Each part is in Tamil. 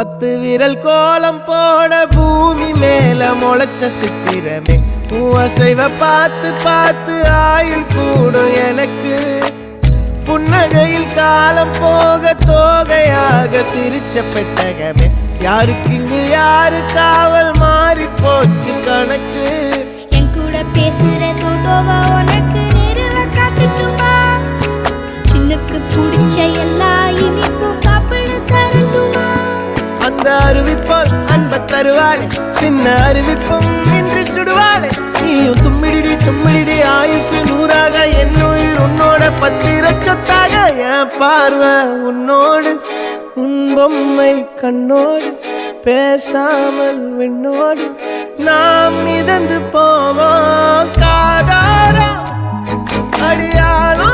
10 விரல் கோலம் போட பூமி மேல முளைச்ச சித்திரமே அசைவ பார்த்து பார்த்து ஆயுள் கூடும் எனக்கு புன்னகையில் காலம் போக தோகையாக சிரிச்ச பெட்டகமே யாருக்கு இங்கு யாரு காவல் மாறி போச்சு கணக்கு என் கூட பேசுற தோதோவா உனக்கு நேரில் காட்டுட்டுமா சின்னுக்கு பிடிச்ச எல்லா இனிப்பும் சாப்பிட தரட்டுமா அந்த அறிவிப்பால் அன்ப தருவாளே சின்ன அறிவிப்பும் இன்று சுடுவாளே நீயும் தும்மிடி தும்மிடி ஆயுசு 100ஆக என் உயிர் உன்னோட 10 சொத்தாக என் பார்வை உன்னோடு உன் பொம்மை கண்ணோடு பேசாமல் விண்ணோடு நாம் மிதந்து போவோம் காதாரா அடியாளோ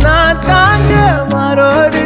நான் தாங்க மாறோடு